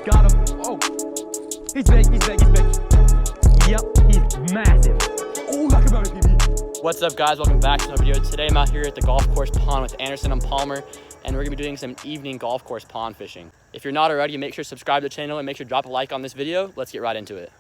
Got him. Oh, he's big, he's big, he's big. Yep, he's massive. Oh, look about it, PB. What's up, guys? Welcome back to another video. Today I'm out here at the golf course pond with Anderson and Palmer, and we're gonna be doing some evening golf course pond fishing. If you're not already, make sure to subscribe to the channel and make sure to drop a like on this video. Let's get right into it.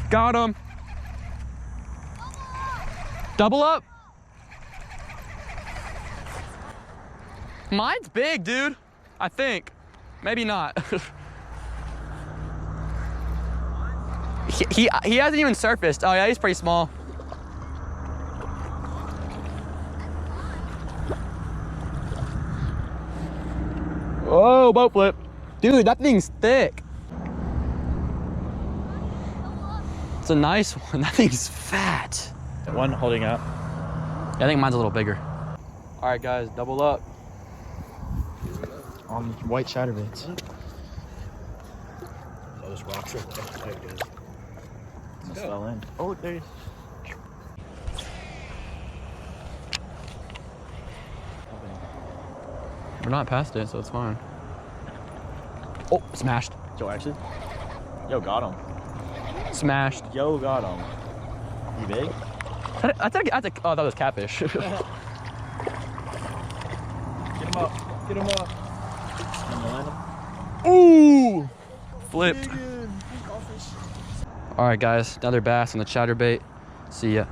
Got him. Double up. Mine's big, dude. I think. Maybe not. he hasn't even surfaced. Oh yeah, he's pretty small. Whoa, boat flip. Dude, that thing's thick. It's a nice one. That thing's fat. One holding up. Yeah, I think mine's a little bigger. All right, guys, double up. On white chatterbaits. Oh, this rock's so tight, guys. Almost fell in. Oh, there you We're not past it, so it's fine. Oh, smashed. Joe, actually? Yo, got him. Smashed. Yo, got him. You big? Oh, that was catfish. Get him up. Get him up. Ooh! Flipped. All right, guys, another bass on the chatterbait. See ya.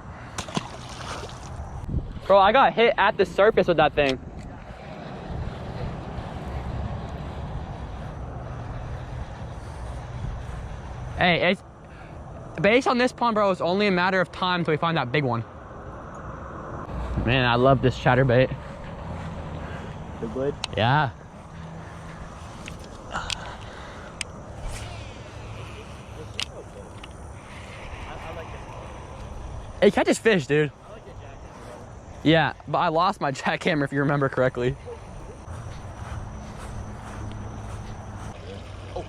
Bro, I got hit at the surface with that thing. Hey, it's based on this pond, bro. It's only a matter of time until we find that big one. Man, I love this chatterbait. Big blade? Yeah. It catches fish, dude. I like your jackhammer. Yeah, but I lost my jackhammer if you remember correctly. Oh,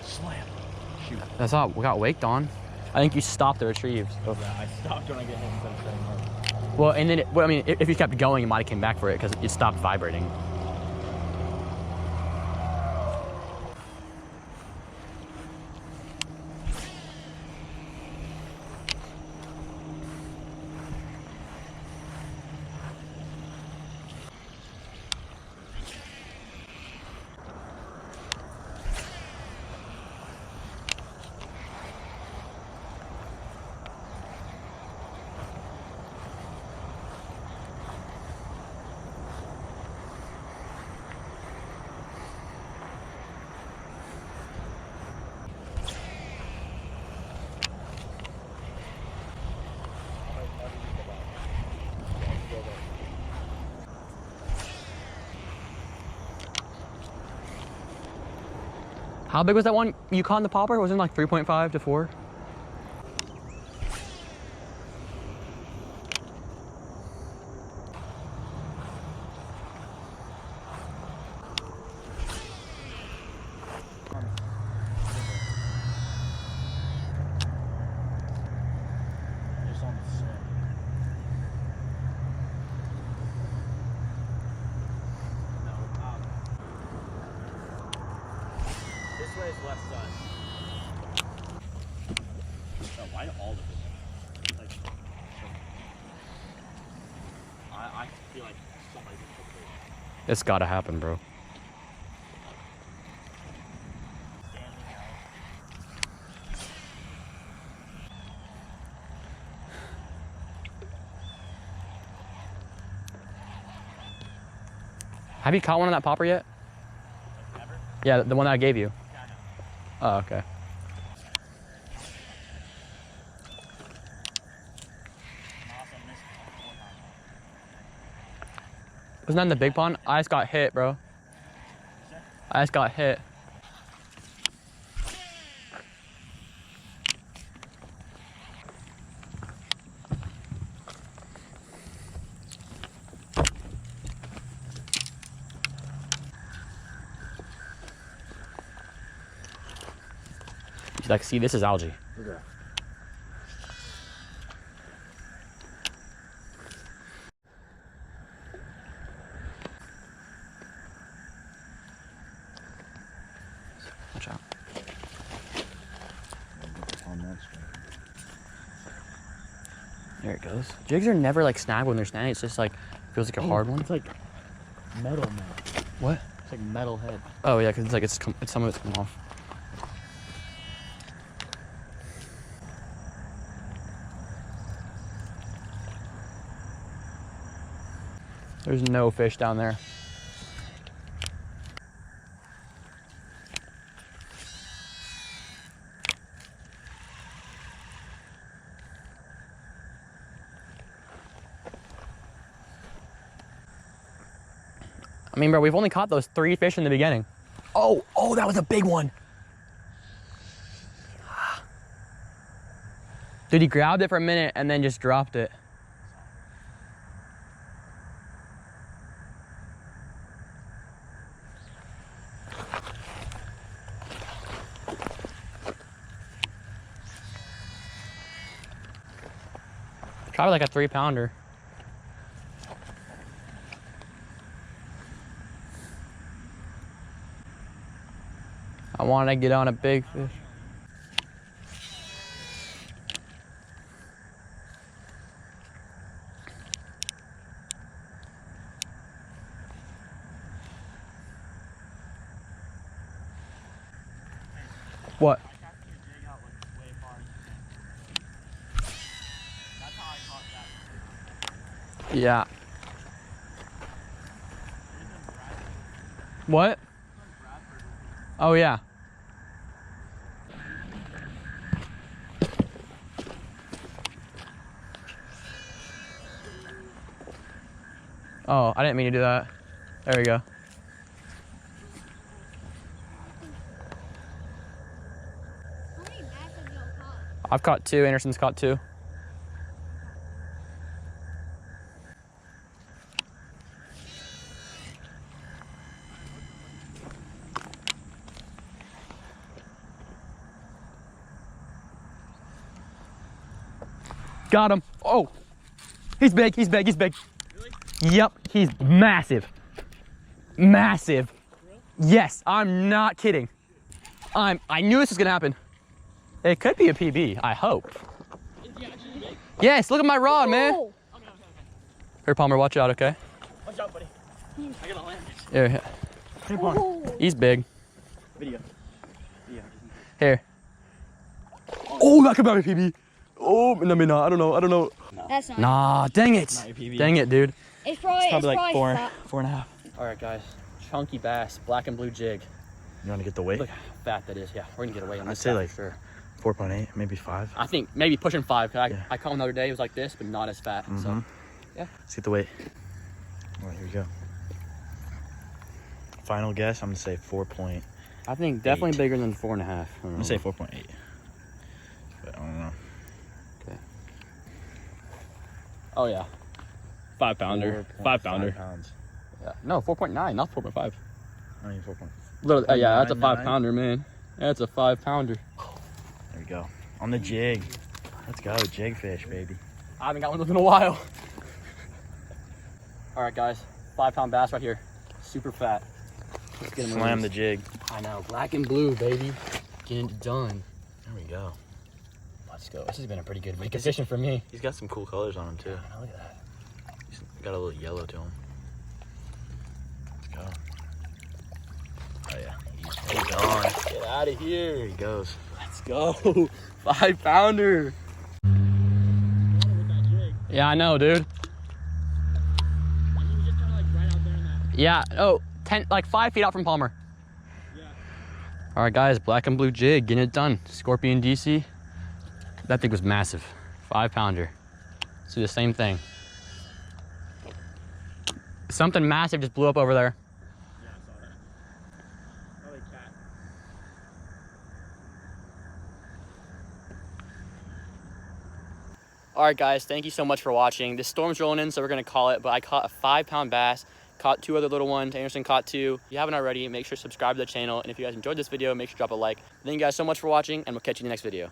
slam. Shoot. That's all we got waked on. I think you stopped the retrieves. So. Yeah, I stopped when I get hit instead of setting up. Well, and then, I mean, if you kept going, you might have came back for it because it stopped vibrating. How big was that one you caught in the popper? Was it like 3.5 to 4? Just on the swim. This way is left side. Oh, why all of it? Like, I feel like somebody just took it. It's gotta happen, bro. Have you caught one on that popper yet? Never? Yeah, the one that I gave you. Yeah, I know. Oh, okay. Wasn't that in the big pond? I just got hit, bro. I just got hit. Like, see, this is algae. Look at that. Watch out. There it goes. Jigs are never like snagged when they're snagged. It's just like, feels like a hard one. It's like metal now. What? It's like metal head. Oh yeah, because it's some of it's come off. There's no fish down there. I mean, bro, we've only caught those 3 fish in the beginning. Oh, that was a big one. Dude, he grabbed it for a minute and then just dropped it. Probably like a 3-pounder. I want to get on a big fish. What? Yeah. What? Oh yeah. Oh, I didn't mean to do that. There we go. How many bass have y'all caught? I've caught 2. Anderson's caught 2. Got him. Oh, he's big, he's big, he's big. Really? Yep, he's massive. Massive. Really? Yes, I'm not kidding. I knew this was gonna happen. It could be a PB, I hope. Is he actually big? Yes, look at my rod, man. Oh. Okay. Here, Palmer, watch out, okay? Watch out, buddy. I gotta land this. Here, Hey, Palmer. Oh. he's big. Video. Here. Oh, that could be a PB. Oh, no, maybe not. I don't know. That's not. Nah, dang it. Not your PB. Dang it, dude. It's probably like fat. 4.5. All right, guys. Chunky bass, black and blue jig. You want to get the weight? Look how fat that is. Yeah, we're gonna get away on I'd this say guy like for sure. 4.8, maybe 5. I think maybe pushing 5. Cause Yeah. I caught one the other day. It was like this, but not as fat. So yeah. Let's get the weight. All right, here we go. Final guess, I'm gonna say 4.8. I think definitely 8. bigger than 4.5. I'm gonna say 4.8. But I don't know. Oh yeah. 5-pounder. 5-pounder. 5 pounds. Yeah. No, 4.9, not 4.5. I mean 4. Little. Yeah, that's a 9.9. 5-pounder, man. That's a 5-pounder. There we go. On the jig. Let's go, jig fish, baby. I haven't got one of those in a while. All right, guys. 5-pound bass right here. Super fat. Let's get him Slam the released. jig. I know. Black and blue, baby. Getting it done. There we go. Let's go. This has been a pretty good week of fishing for me. He's got some cool colors on him too. Oh, look at that. He's got a little yellow to him. Let's go. Oh yeah, he's on. Get out of here. There he goes. Let's go. 5-pounder. With that jig. Yeah, I know, dude. And he was just kind of like right out there in that. Yeah, oh, 10, like 5 feet out from Palmer. Yeah. All right, guys, black and blue jig, getting it done. Scorpion DC. That thing was massive. 5-pounder. Let's do the same thing. Something massive just blew up over there. Yeah, I saw that. Probably cat. All right, guys, thank you so much for watching. This storm's rolling in, so we're gonna call it, but I caught a 5-pound bass, caught 2 other little ones. Anderson caught 2. If you haven't already, make sure to subscribe to the channel. And if you guys enjoyed this video, make sure to drop a like. Thank you guys so much for watching, and we'll catch you in the next video.